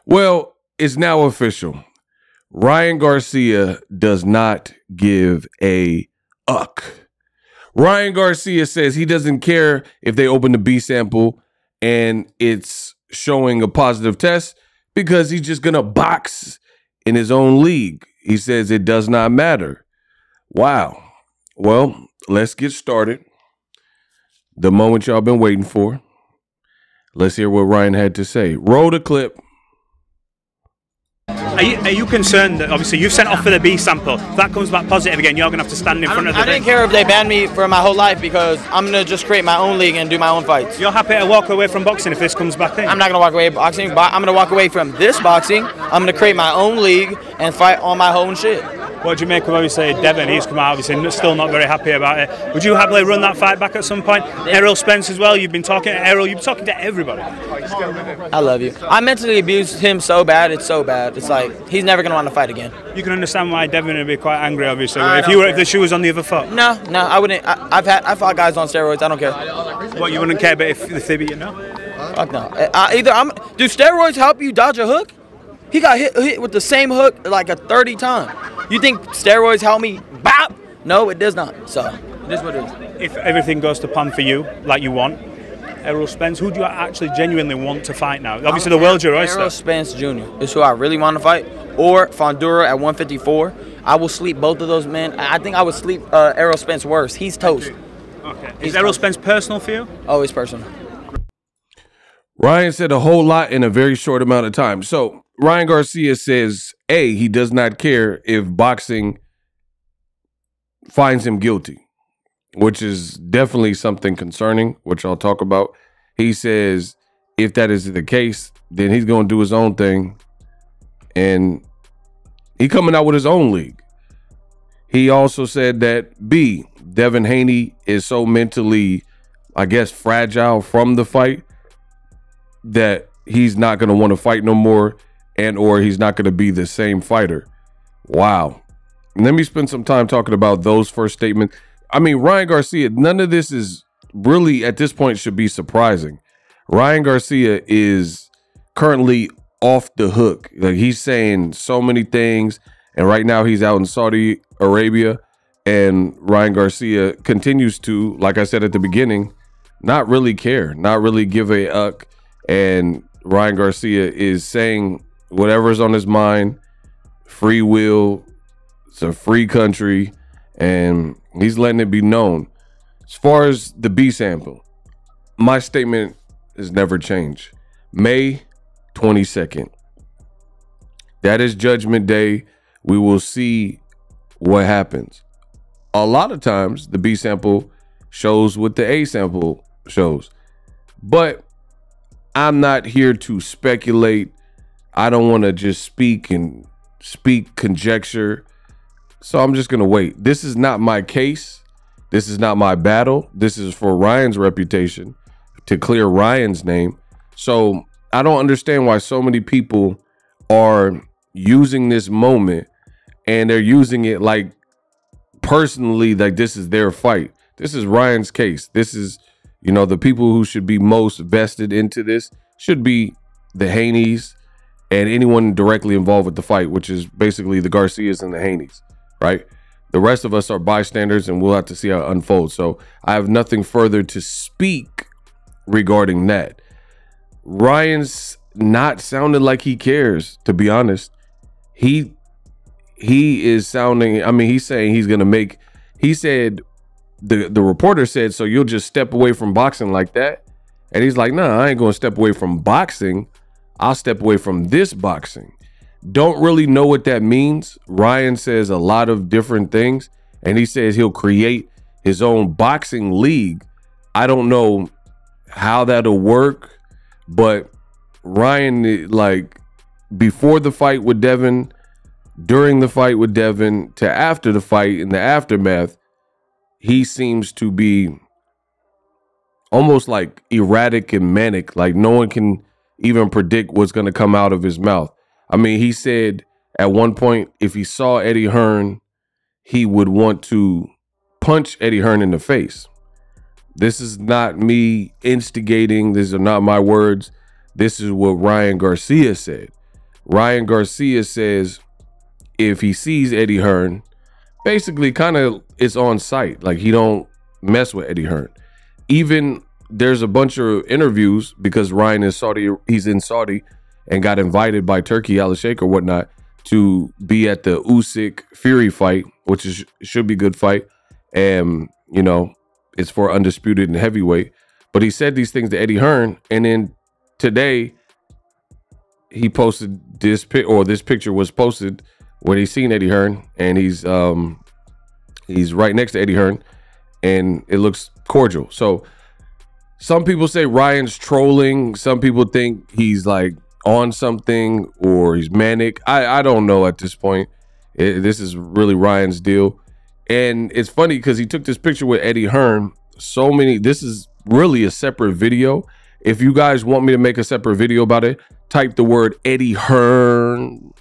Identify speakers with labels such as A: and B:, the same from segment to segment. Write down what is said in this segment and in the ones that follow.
A: Well, it's now official. Ryan Garcia does not give a uck. Ryan Garcia says he doesn't care if they open the B sample and it's showing a positive test because he's just going to box in his own league. He says it does not matter. Wow. Well, let's get started. The moment y'all been waiting for. Let's hear what Ryan had to say. Roll the clip.
B: Are you concerned that obviously you've sent off for the B sample? If that comes back positive again, you're going to have to stand in front of the
C: I didn't care if they banned me for my whole life because I'm going to just create my own league and do my own fights.
B: You're happy to walk away from boxing if this comes back in?
C: I'm not going to walk away from boxing. I'm going to walk away from this boxing. I'm going to create my own league and fight on my own shit.
B: What do you make of obviously Devin? He's come out obviously still not very happy about it. Would you happily run that fight back at some point? Errol Spence as well. You've been talking to Errol. You've been talking to everybody.
C: I love you. I mentally abused him so bad. It's so bad. It's like he's never going to want to fight again.
B: You can understand why Devin would be quite angry, obviously. If the shoe was on the other foot.
C: No, I wouldn't. I fought guys on steroids. I don't care.
B: What, you wouldn't care, but if they beat you, no?
C: Fuck no. Do steroids help you dodge a hook? He got hit with the same hook like a 30 times. You think steroids help me? Bop! No, it does not. So, it is what it is.
B: If everything goes to plan for you, like you want, Errol Spence, who do you actually genuinely want to fight now? Obviously, the world's your oyster.
C: Errol Spence Jr. is who I really want to fight. Or Fondura at 154. I will sleep both of those men. I think I would sleep Errol Spence worse. He's toast.
B: Okay. Is Errol Spence personal for you?
C: Oh, it's personal.
A: Ryan said a whole lot in a very short amount of time. So, Ryan Garcia says, A, he does not care if boxing finds him guilty, which is definitely something concerning, which I'll talk about. He says if that is the case, then he's going to do his own thing, and he coming out with his own league. He also said that, B, Devin Haney is so mentally, I guess, fragile from the fight that he's not going to want to fight no more, and or he's not going to be the same fighter. Wow. Let me spend some time talking about those first statements. I mean, Ryan Garcia, none of this is really, at this point, should be surprising. Ryan Garcia is currently off the hook. Like, he's saying so many things, and right now he's out in Saudi Arabia, and Ryan Garcia continues to, like I said at the beginning, not really care, not really give a uck, and Ryan Garcia is saying whatever's on his mind. Free will. It's a free country, and he's letting it be known. As far as the B sample, my statement has never changed. May 22nd. That is Judgment Day. We will see what happens. A lot of times, the B sample shows what the A sample shows. But I'm not here to speculate. I don't want to just speak conjecture. So I'm just going to wait. This is not my case. This is not my battle. This is for Ryan's reputation, to clear Ryan's name. So I don't understand why so many people are using this moment, and they're using it like personally, like this is their fight. This is Ryan's case. This is, you know, the people who should be most vested into this should be the Haneys and anyone directly involved with the fight, which is basically the Garcias and the Haneys, right? The rest of us are bystanders, and we'll have to see how it unfolds. So I have nothing further to speak regarding that. Ryan's not sounding like he cares, to be honest. He is sounding, I mean, he's saying he's going to make, he said, the reporter said, so you'll just step away from boxing like that? And he's like, nah, I ain't going to step away from boxing. I'll step away from this boxing. Don't really know what that means. Ryan says a lot of different things, and he says he'll create his own boxing league. I don't know how that'll work, but Ryan, like, before the fight with Devin, during the fight with Devin, to after the fight, in the aftermath, he seems to be almost like erratic and manic. Like, no one can even predict what's going to come out of his mouth. I mean, he said at one point, if he saw Eddie Hearn, he would want to punch Eddie Hearn in the face. This is not me instigating. These are not my words. This is what Ryan Garcia said. Ryan Garcia says if he sees Eddie Hearn, basically kind of it's on site. Like he don't mess with Eddie Hearn. Even there's a bunch of interviews because Ryan is Saudi. He's in Saudi and got invited by Turkey Al Sheikh or whatnot to be at the Usyk Fury fight, which is should be a good fight. And, you know, it's for undisputed and heavyweight. But he said these things to Eddie Hearn. And then today he posted this this picture was posted where he's seen Eddie Hearn, and he's right next to Eddie Hearn, and it looks cordial. So some people say Ryan's trolling. Some people think he's like on something or he's manic. I don't know at this point. This is really Ryan's deal. And it's funny because he took this picture with Eddie Hearn. This is really a separate video. If you guys want me to make a separate video about it, type the word Eddie Hearn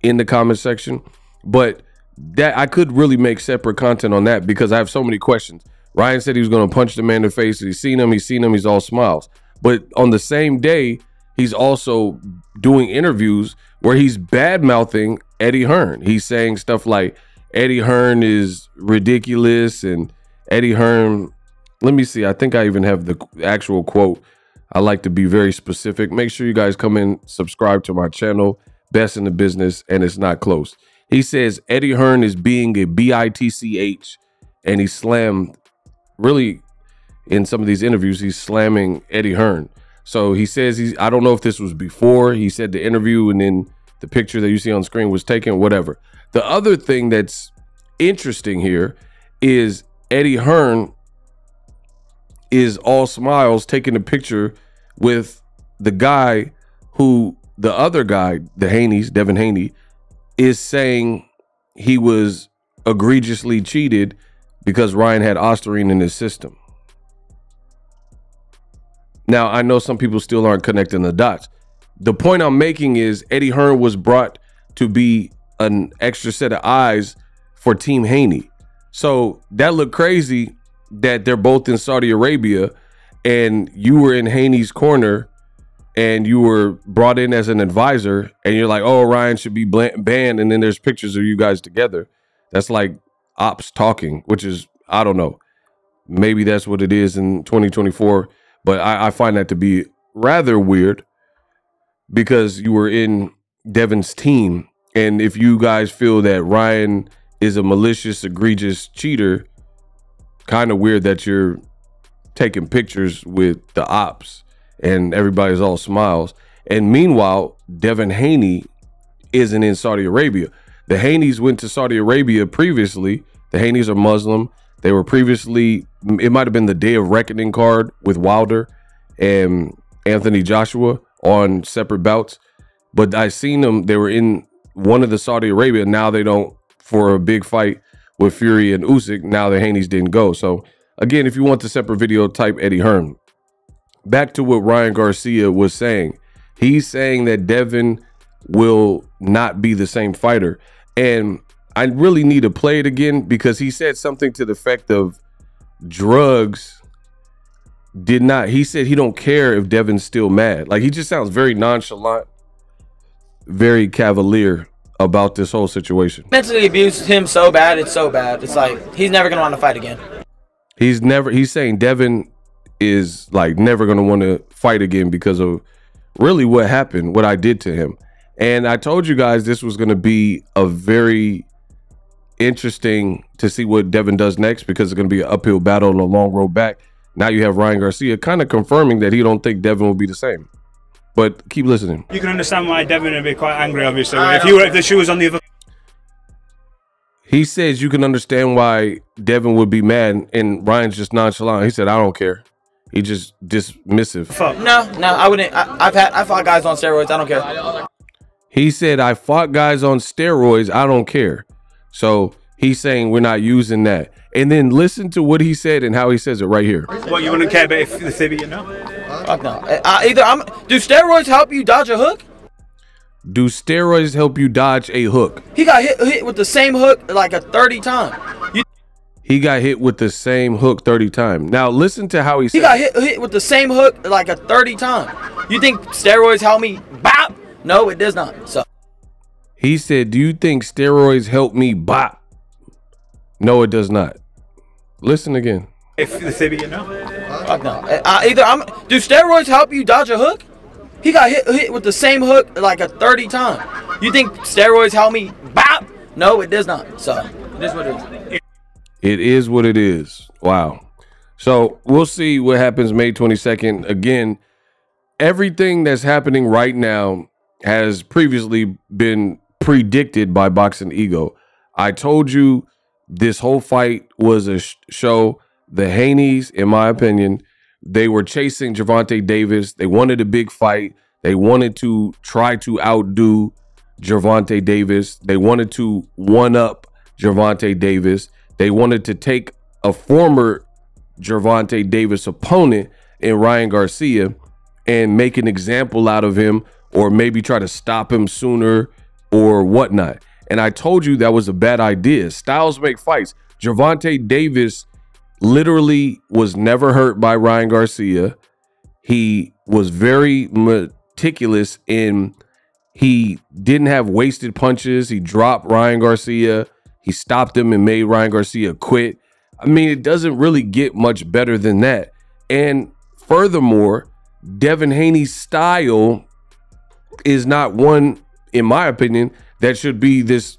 A: in the comment section. But that I could really make separate content on that because I have so many questions. Ryan said he was going to punch the man in the face. He's seen him. He's all smiles. But on the same day, he's also doing interviews where he's bad-mouthing Eddie Hearn. He's saying stuff like Eddie Hearn is ridiculous and Eddie Hearn, let me see. I think I even have the actual quote. I like to be very specific. Make sure you guys come in, subscribe to my channel, Best in the Business, and it's not close. He says Eddie Hearn is being a bitch, and he slammed, really, in some of these interviews, he's slamming Eddie Hearn. So he says I don't know if this was before he said the interview and then the picture that you see on screen was taken, whatever. The other thing that's interesting here is Eddie Hearn is all smiles taking a picture with the guy who the other guy, the Haneys, Devin Haney, is saying he was egregiously cheated because Ryan had Ostarine in his system. Now, I know some people still aren't connecting the dots. The point I'm making is Eddie Hearn was brought to be an extra set of eyes for Team Haney. So that looked crazy that they're both in Saudi Arabia and you were in Haney's corner and you were brought in as an advisor and you're like, oh, Ryan should be banned. And then there's pictures of you guys together. That's like ops talking, which is, I don't know. Maybe that's what it is in 2024. But I find that to be rather weird because you were in Devin's team. And if you guys feel that Ryan is a malicious, egregious cheater, kind of weird that you're taking pictures with the ops and everybody's all smiles. And meanwhile, Devin Haney isn't in Saudi Arabia. The Haneys went to Saudi Arabia previously. The Haneys are Muslim. They were previously, it might have been the Day of Reckoning card with Wilder and Anthony Joshua on separate bouts. But I seen them, they were in one of the Saudi Arabia. Now they don't, for a big fight with Fury and Usyk. Now the Haneys didn't go. So again, if you want the separate video, type Eddie Hearn. Back to what Ryan Garcia was saying. He's saying that Devin will not be the same fighter. And I really need to play it again because he said something to the effect of drugs did not. He said he don't care if Devin's still mad. Like he just sounds very nonchalant, very cavalier about this whole situation.
C: Mentally abused him so bad. It's so bad. It's like he's never going to want to fight again.
A: He's saying Devin is like never going to want to fight again because of really what happened, what I did to him. And I told you guys this was going to be a very interesting to see what Devin does next because it's going to be an uphill battle and a long road back. Now you have Ryan Garcia kind of confirming that he don't think Devin will be the same. But keep listening.
B: You can understand why Devin would be quite angry, obviously. If the shoe was on the other.
A: He says you can understand why Devin would be mad, and Ryan's just nonchalant. He said, I don't care. He just dismissive.
C: No, I wouldn't. I fought guys on steroids. I don't care.
A: He said, I fought guys on steroids. I don't care. So he's saying we're not using that. And then listen to what he said and how he says it right here.
B: What, you wouldn't care about if the Thibby, you know?
C: Fuck no. Do steroids help you dodge a hook?
A: Do steroids help you dodge a hook?
C: He got hit with the same hook like 30 times.
A: He got hit with the same hook 30 times. Now listen to how he said.
C: He got hit with the same hook like 30 times. You think steroids help me? Bop! No, it does not. So
A: he said, do you think steroids help me bop? No, it does not. Listen again.
B: If the theory, you know.
C: Fuck no. Do steroids help you dodge a hook? He got hit with the same hook like a 30 times. You think steroids help me bop? No, it does not. So it is what it is.
A: It is what it is. Wow. So we'll see what happens May 22nd. Again, everything that's happening right now has previously been predicted by Boxing Ego. I told you this whole fight was a show. The Haneys, in my opinion, they were chasing Gervonta Davis. They wanted a big fight. They wanted to try to outdo Gervonta Davis. They wanted to one-up Gervonta Davis. They wanted to take a former Gervonta Davis opponent in Ryan Garcia and make an example out of him, or maybe try to stop him sooner or whatnot. And I told you that was a bad idea. Styles make fights. Gervonta Davis literally was never hurt by Ryan Garcia. He was very meticulous in, he didn't have wasted punches. He dropped Ryan Garcia. He stopped him and made Ryan Garcia quit. I mean, it doesn't really get much better than that. And furthermore, Devin Haney's style is not one, in my opinion, that should be this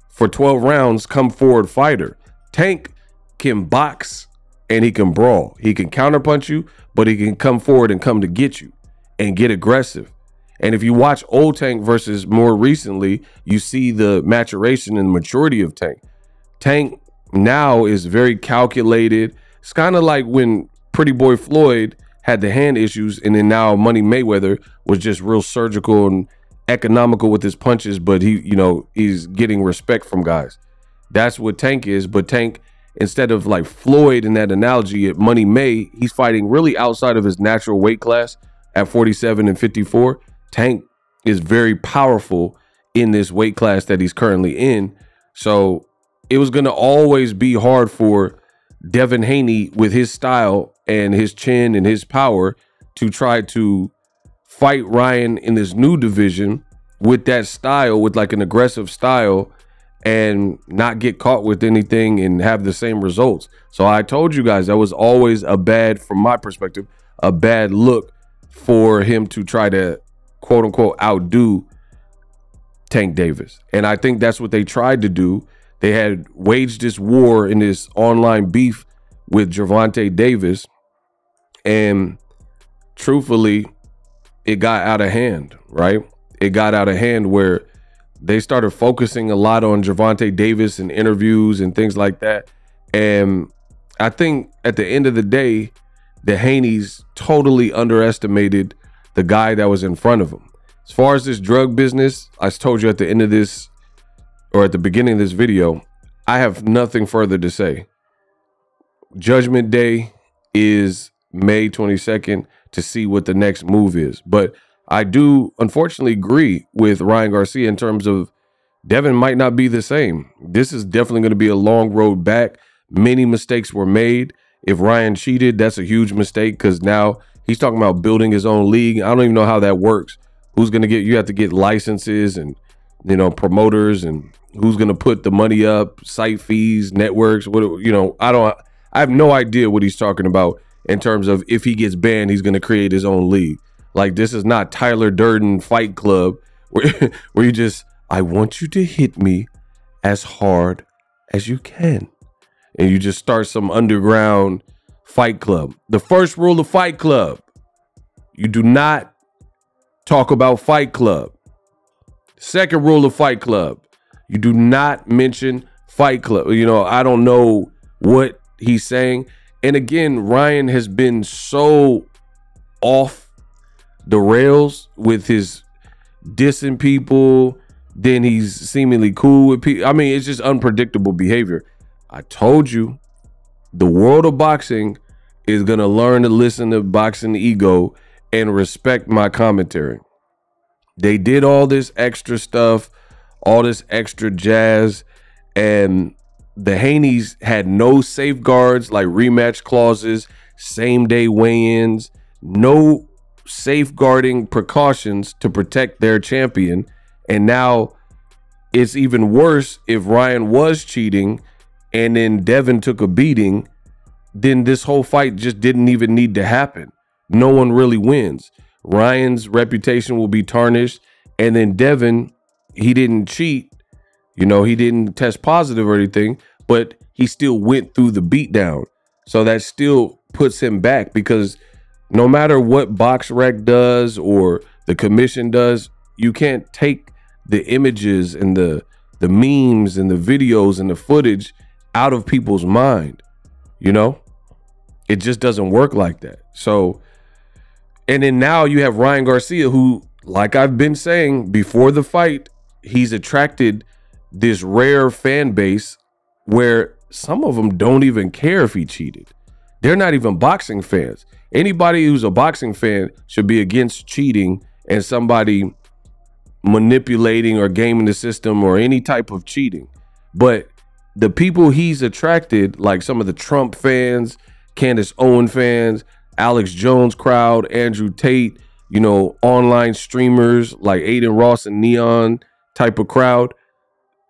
A: for 12 rounds come forward fighter. Tank can box and he can brawl. He can counterpunch you, but he can come forward and come to get you and get aggressive. And if you watch old Tank versus more recently, you see the maturation and maturity of Tank. Tank now is very calculated. It's kind of like when Pretty Boy Floyd had the hand issues, and then now Money Mayweather was just real surgical and economical with his punches, but he's getting respect from guys. That's what Tank is. But Tank, instead of like Floyd in that analogy at Money May, he's fighting really outside of his natural weight class at 47 and 54. Tank is very powerful in this weight class that he's currently in. So it was going to always be hard for Devin Haney with his style and his chin and his power to try to fight Ryan in this new division with that style, with like an aggressive style, and not get caught with anything and have the same results. So I told you guys that was always a bad, from my perspective, a bad look for him to try to quote unquote outdo Tank Davis. And I think that's what they tried to do. They had waged this war in this online beef with Gervonta Davis, and truthfully, it got out of hand, right? It got out of hand where they started focusing a lot on Gervonta Davis and interviews and things like that. And I think at the end of the day, the Haneys totally underestimated the guy that was in front of him. As far as this drug business, I told you at the end of this, or at the beginning of this video, I have nothing further to say. Judgment Day is May 22nd to see what the next move is. But I do unfortunately agree with Ryan Garcia in terms of Devin might not be the same. This is definitely going to be a long road back. Many mistakes were made. If Ryan cheated, that's a huge mistake, because now he's talking about building his own league. I don't even know how that works. Who's going to get, you have to get licenses and, promoters, and who's going to put the money up, site fees, networks, I have no idea what he's talking about in terms of if he gets banned, he's going to create his own league. Like, this is not Tyler Durden Fight Club where you just, I want you to hit me as hard as you can. And you just start some underground fight club. The first rule of Fight Club, you do not talk about Fight Club. Second rule of Fight Club, you do not mention Fight Club. I don't know what he's saying. And again, Ryan has been so off the rails with his dissing people. Then he's seemingly cool with people. I mean, it's just unpredictable behavior. I told you, the world of boxing is going to learn to listen to Boxing Ego and respect my commentary. They did all this extra stuff, all this extra jazz, and the Haneys had no safeguards like rematch clauses, same day weigh-ins, no safeguarding precautions to protect their champion. And now it's even worse if Ryan was cheating and then Devin took a beating, then this whole fight just didn't even need to happen. No one really wins. Ryan's reputation will be tarnished, and then Devin, he didn't cheat. You know, he didn't test positive or anything, but he still went through the beatdown. So that still puts him back, because no matter what BoxRec does or the commission does, you can't take the images and the memes and the videos and the footage out of people's mind. You know, it just doesn't work like that. So, and then now you have Ryan Garcia, who, like I've been saying before the fight, he's attracted this rare fan base where some of them don't even care if he cheated. They're not even boxing fans. Anybody who's a boxing fan should be against cheating and somebody manipulating or gaming the system or any type of cheating. But the people he's attracted, like some of the Trump fans, Candace Owen fans, Alex Jones crowd, Andrew Tate, you know, online streamers like Aiden Ross and Neon type of crowd,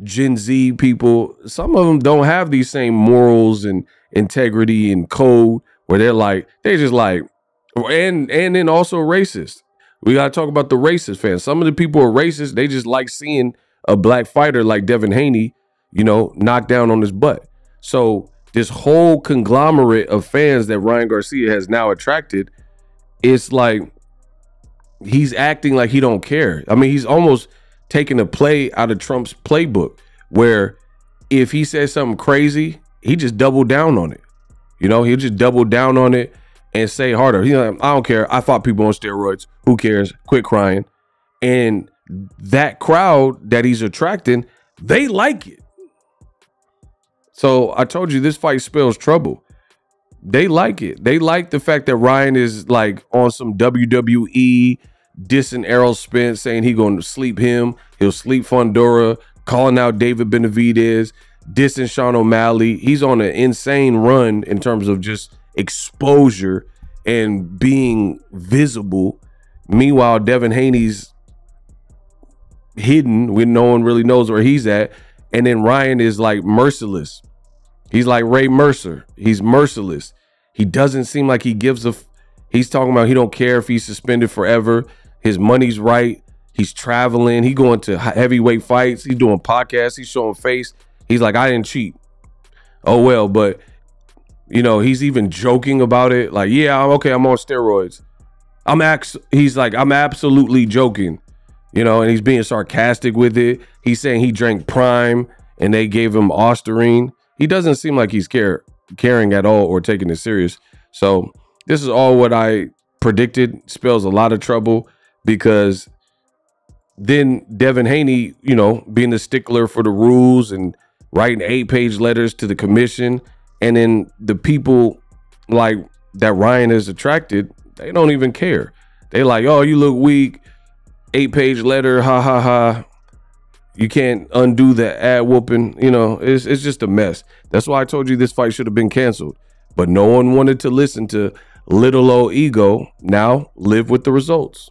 A: Gen Z people, some of them don't have these same morals and integrity and code, where they're just like, and then also racist. We got to talk about the racist fans. Some of the people are racist. They just like seeing a black fighter like Devin Haney, you know, knocked down on his butt. So this whole conglomerate of fans that Ryan Garcia has now attracted, it's like he's acting like he don't care. I mean, he's almost taking a play out of Trump's playbook, where if he says something crazy, he just double down on it. You know, he'll just double down on it and say harder. He's like, I don't care. I fought people on steroids. Who cares? Quit crying. And that crowd that he's attracting, they like it. So I told you, this fight spells trouble. They like it. They like the fact that Ryan is like on some WWE dissing Errol Spence, saying he gonna sleep him, he'll sleep Fundora, calling out David Benavidez, dissing Sean O'Malley. He's on an insane run in terms of just exposure and being visible. Meanwhile, Devin Haney's hidden when no one really knows where he's at. And then Ryan is like merciless. He's like Ray Mercer. He's merciless. He doesn't seem like he gives a he's talking about he don't care if he's suspended forever. His money's right. He's traveling. He going to heavyweight fights. He's doing podcasts. He's showing face. He's like, I didn't cheat. Oh, well, but, you know, he's even joking about it. Like, yeah, okay, I'm on steroids. He's like, I'm absolutely joking, you know, and he's being sarcastic with it. He's saying he drank Prime and they gave him Osterine. He doesn't seem like he's caring at all or taking it serious. So this is all what I predicted. Spells a lot of trouble, because then Devin Haney, you know, being the stickler for the rules and writing 8-page letters to the commission, and then the people like that Ryan has attracted, they don't even care. They like, oh, you look weak. 8-page letter, ha ha ha. You can't undo the ad whooping. You know, it's just a mess. That's why I told you this fight should have been canceled. But no one wanted to listen to little old ego. Now live with the results.